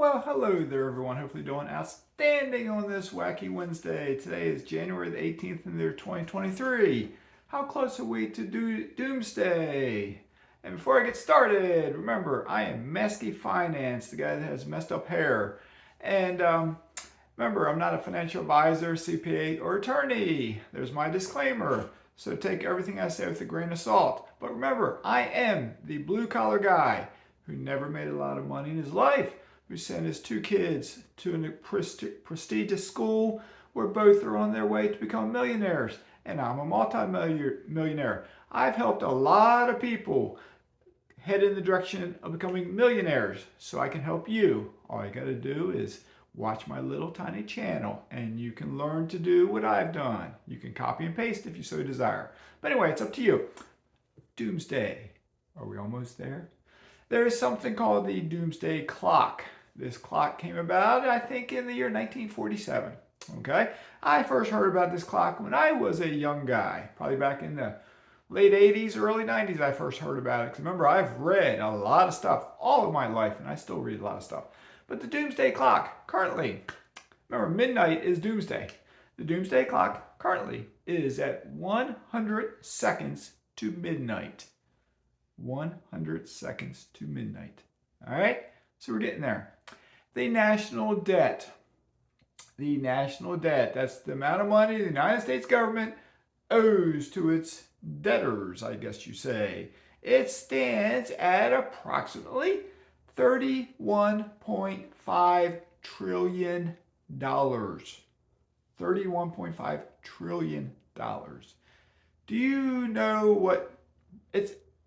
Well, hello there, everyone. Hopefully, doing outstanding on this wacky Wednesday. Today is January the 18th in the year 2023. How close are we to Doomsday? And before I get started, remember, I am Mazske Finance, the guy that has messed up hair. And remember, I'm not a financial advisor, CPA, or attorney. There's my disclaimer. So take everything I say with a grain of salt. But remember, I am the blue collar guy who never made a lot of money in his life, who sent his two kids to a prestigious school where both are on their way to become millionaires. And I'm a multi-millionaire. I've helped a lot of people head in the direction of becoming millionaires, so I can help you. All you got to do is watch my little tiny channel and you can learn to do what I've done. You can copy and paste if you so desire. But anyway, it's up to you. Doomsday. Are we almost there? There is something called the Doomsday Clock. This clock came about, I think, in the year 1947. Okay? I first heard about this clock when I was a young guy, probably back in the late 80s, early 90s. I first heard about it. Because remember, I've read a lot of stuff all of my life, and I still read a lot of stuff. But the Doomsday Clock, currently, remember, midnight is Doomsday. The Doomsday Clock currently is at 100 seconds to midnight. 100 seconds to midnight. All right? So we're getting there. The national debt. The national debt. That's the amount of money the United States government owes to its debtors, I guess you say. It stands at approximately $31.5 trillion. $31.5 trillion. Do you know what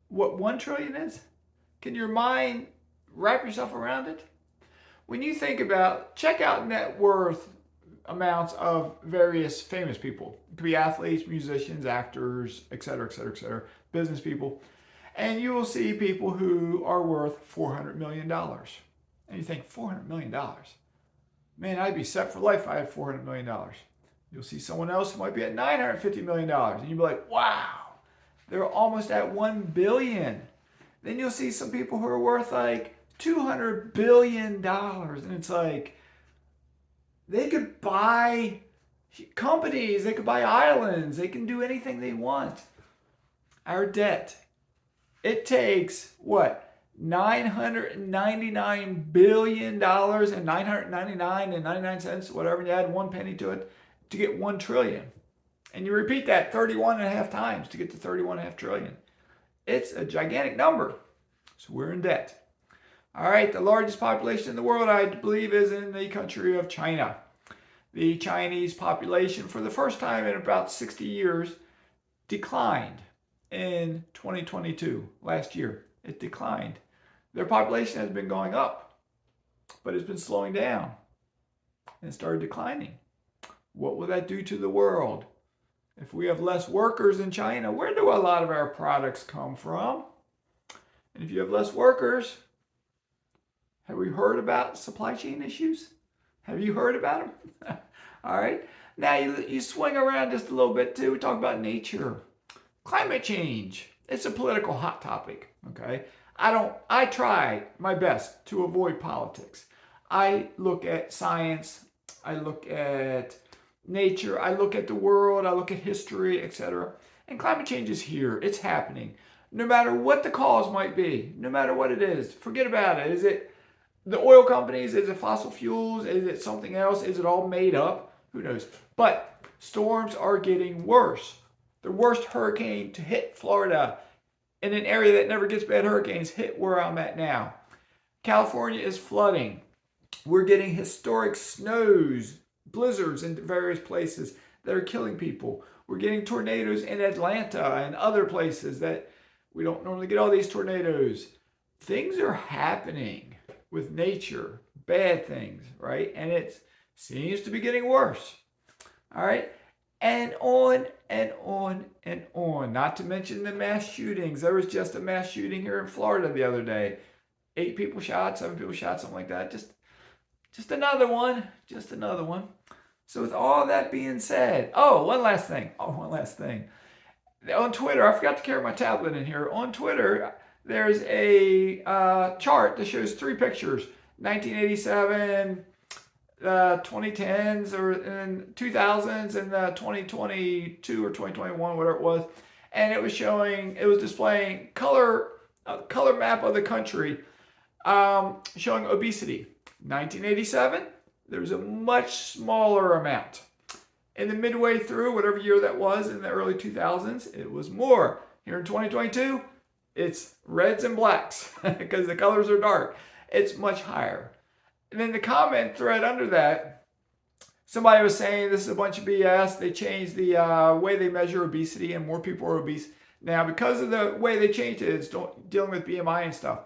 1 trillion is? Can your mind wrap yourself around it? When you think about, check out net worth amounts of various famous people. It could be athletes, musicians, actors, etc., etc., etc., business people. And you will see people who are worth $400 million. And you think, $400 million? Man, I'd be set for life if I had $400 million. You'll see someone else who might be at $950 million. And you'll be like, wow, they're almost at $1 billion. Then you'll see some people who are worth like $200 billion. And it's like, they could buy companies, they could buy islands, they can do anything they want. Our debt, it takes what? $999 billion and 999 and 99 cents, whatever, you add 1 penny to it to get 1 trillion. And you repeat that 31 and a half times to get to 31 and a half trillion. It's a gigantic number. So we're in debt. All right, the largest population in the world, I believe, is in the country of China. The Chinese population, for the first time in about 60 years, declined in 2022, last year. It declined. Their population has been going up, but it's been slowing down and started declining. What will that do to the world? If we have less workers in China, where do a lot of our products come from? And if you have less workers, have we heard about supply chain issues? Have you heard about them? All right. Now you swing around just a little bit too. We talk about nature. Climate change. It's a political hot topic. Okay. I try my best to avoid politics. I look at science. I look at nature. I look at the world. I look at history, etc. And climate change is here. It's happening. No matter what the cause might be, no matter what it is, forget about it. Is it the oil companies? Is it fossil fuels? Is it something else? Is it all made up? Who knows? But storms are getting worse. The worst hurricane to hit Florida in an area that never gets bad hurricanes hit where I'm at now. California is flooding. We're getting historic snows, blizzards in various places that are killing people. We're getting tornadoes in Atlanta and other places that we don't normally get all these tornadoes. Things are happening with nature, bad things, right? And it seems to be getting worse, all right? And on and on and on. Not to mention the mass shootings. There was just a mass shooting here in Florida the other day. 8 people shot, 7 people shot, something like that. Just another one. Just another one. So with all that being said, one last thing. On Twitter, I forgot to carry my tablet in here. On Twitter, there's a chart that shows 3 pictures. 1987, 2010s, or in 2000s, and 2022 or 2021, whatever it was, and it was displaying color map of the country, showing obesity. 1987, there was a much smaller amount. In the midway through, whatever year that was, in the early 2000s, it was more. Here in 2022, it's reds and blacks because the colors are dark. It's much higher. And then the comment thread under that, somebody was saying this is a bunch of BS. They changed the way they measure obesity, and more people are obese now because of the way they changed it. It's dealing with BMI and stuff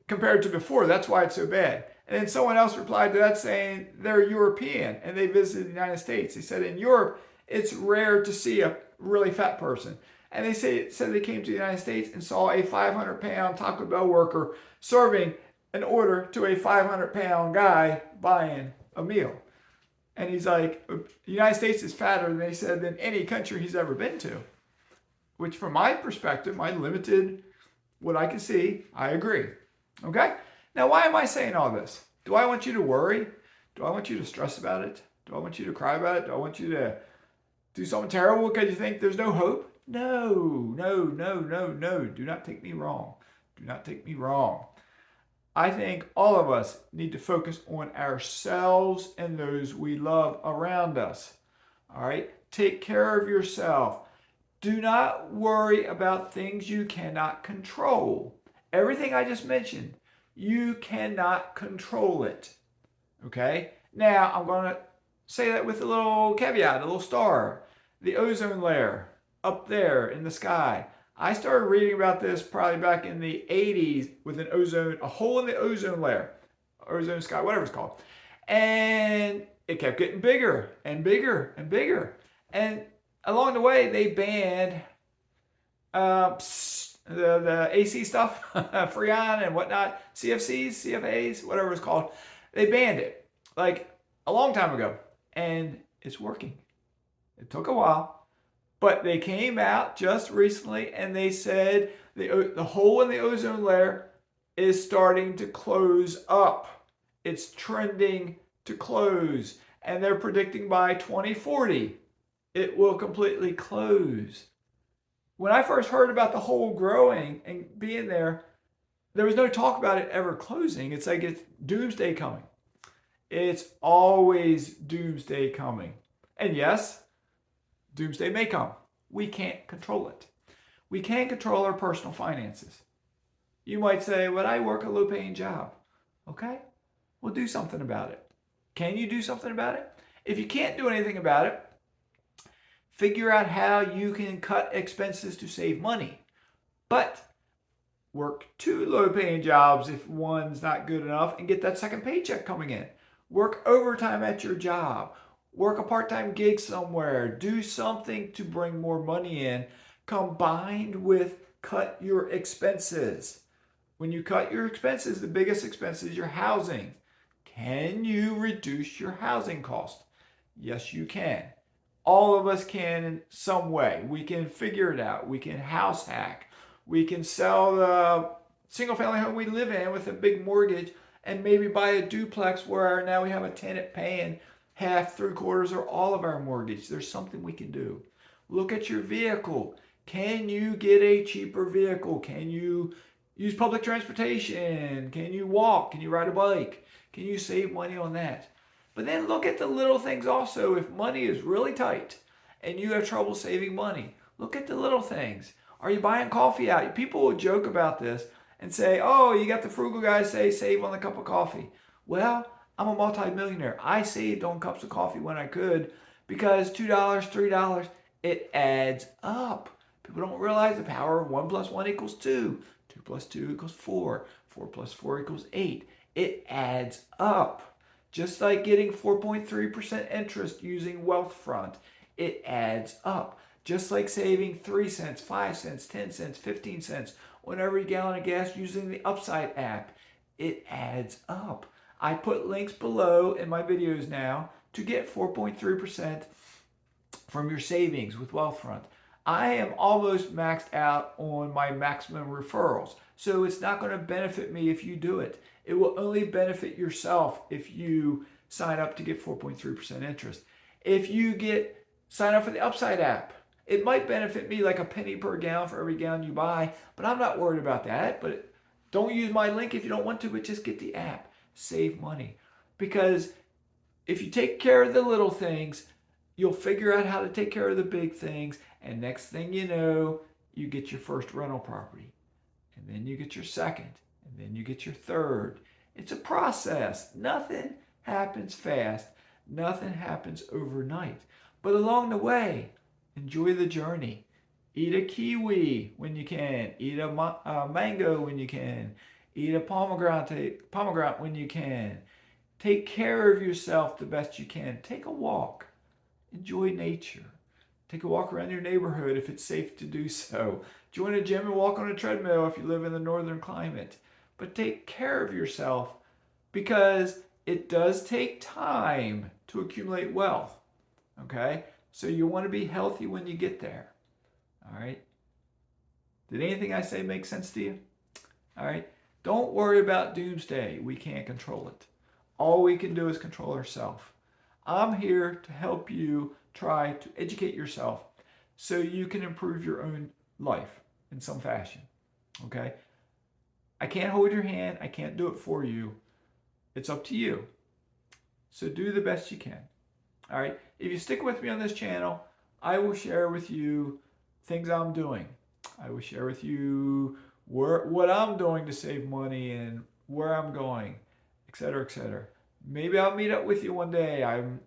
compared to before. That's why it's so bad. And then someone else replied to that saying they're European and they visited the United States. They said in Europe, it's rare to see a really fat person. And they said they came to the United States and saw a 500-pound Taco Bell worker serving an order to a 500-pound guy buying a meal. And he's like, the United States is fatter, they said, than any country he's ever been to. Which from my perspective, my limited, what I can see, I agree. Okay? Now, why am I saying all this? Do I want you to worry? Do I want you to stress about it? Do I want you to cry about it? Do I want you to do something terrible because you think there's no hope? No. Do not take me wrong. Do not take me wrong. I think all of us need to focus on ourselves and those we love around us. All right? Take care of yourself. Do not worry about things you cannot control. Everything I just mentioned, you cannot control it. Okay? Now, I'm going to say that with a little caveat, a little star. The ozone layer up there in the sky. I started reading about this probably back in the 80s with a hole in the ozone layer, ozone sky, whatever it's called. And it kept getting bigger and bigger and bigger. And along the way, they banned the AC stuff, Freon and whatnot, CFCs, CFAs, whatever it's called. They banned it like a long time ago, and it's working. It took a while, but they came out just recently and they said the hole in the ozone layer is starting to close up. It's trending to close, and they're predicting by 2040 it will completely close. When I first heard about the hole growing and being there was no talk about it ever closing. It's like it's doomsday coming. It's always doomsday coming. And yes, doomsday may come. We can't control it. We can't control our personal finances. You might say, well, I work a low-paying job. Okay, well, do something about it. Can you do something about it? If you can't do anything about it, figure out how you can cut expenses to save money. But work 2 low-paying jobs if one's not good enough and get that second paycheck coming in. Work overtime at your job. Work a part-time gig somewhere. Do something to bring more money in, combined with cut your expenses. When you cut your expenses, the biggest expense is your housing. Can you reduce your housing cost? Yes, you can. All of us can in some way. We can figure it out. We can house hack. We can sell the single family home we live in with a big mortgage and maybe buy a duplex where now we have a tenant paying half, 3/4, or all of our mortgage. There's something we can do. Look at your vehicle. Can you get a cheaper vehicle? Can you use public transportation? Can you walk? Can you ride a bike? Can you save money on that? But then look at the little things also. If money is really tight and you have trouble saving money, look at the little things. Are you buying coffee out? People will joke about this and say, oh, you got the frugal guys say save on a cup of coffee. Well, I'm a multimillionaire. I saved on cups of coffee when I could because $2, $3, it adds up. People don't realize the power of 1 + 1 = 2. 2 + 2 = 4. 4 + 4 = 8. It adds up. Just like getting 4.3% interest using Wealthfront, it adds up. Just like saving 3 cents, 5 cents, 10 cents, 15 cents on every gallon of gas using the Upside app, it adds up. I put links below in my videos now to get 4.3% from your savings with Wealthfront. I am almost maxed out on my maximum referrals. So it's not going to benefit me if you do it. It will only benefit yourself if you sign up to get 4.3% interest. If you sign up for the Upside app, it might benefit me like a penny per gallon for every gallon you buy, but I'm not worried about that. But don't use my link if you don't want to, but just get the app. Save money. Because if you take care of the little things, you'll figure out how to take care of the big things. And next thing you know, you get your first rental property. And then you get your second. And then you get your third. It's a process. Nothing happens fast. Nothing happens overnight. But along the way, enjoy the journey. Eat a kiwi when you can. Eat a mango when you can. Eat a pomegranate when you can. Take care of yourself the best you can. Take a walk. Enjoy nature. Take a walk around your neighborhood if it's safe to do so. Join a gym and walk on a treadmill if you live in the northern climate. But take care of yourself because it does take time to accumulate wealth. Okay? So you want to be healthy when you get there. All right? Did anything I say make sense to you? All right? Don't worry about doomsday. We can't control it. All we can do is control ourselves. I'm here to help you try to educate yourself so you can improve your own life in some fashion. Okay? I can't hold your hand. I can't do it for you. It's up to you. So do the best you can. All right? If you stick with me on this channel, I will share with you things I'm doing. I will share with you what I'm doing to save money and where I'm going, etc., etc. Maybe I'll meet up with you one day.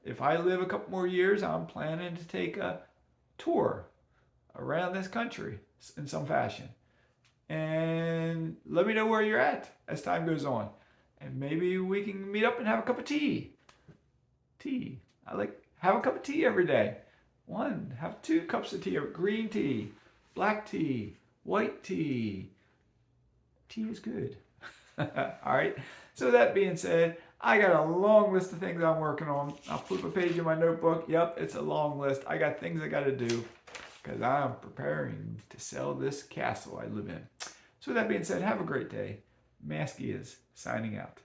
If I live a couple more years, I'm planning to take a tour around this country in some fashion. And let me know where you're at as time goes on. And maybe we can meet up and have a cup of tea. Tea. I like have a cup of tea every day. Have 2 cups of tea. Green tea, black tea, white tea. Tea is good. All right. So that being said, I got a long list of things I'm working on. I'll flip a page in my notebook. Yep, it's a long list. I got things I got to do because I'm preparing to sell this castle I live in. So that being said, have a great day. Mazske is signing out.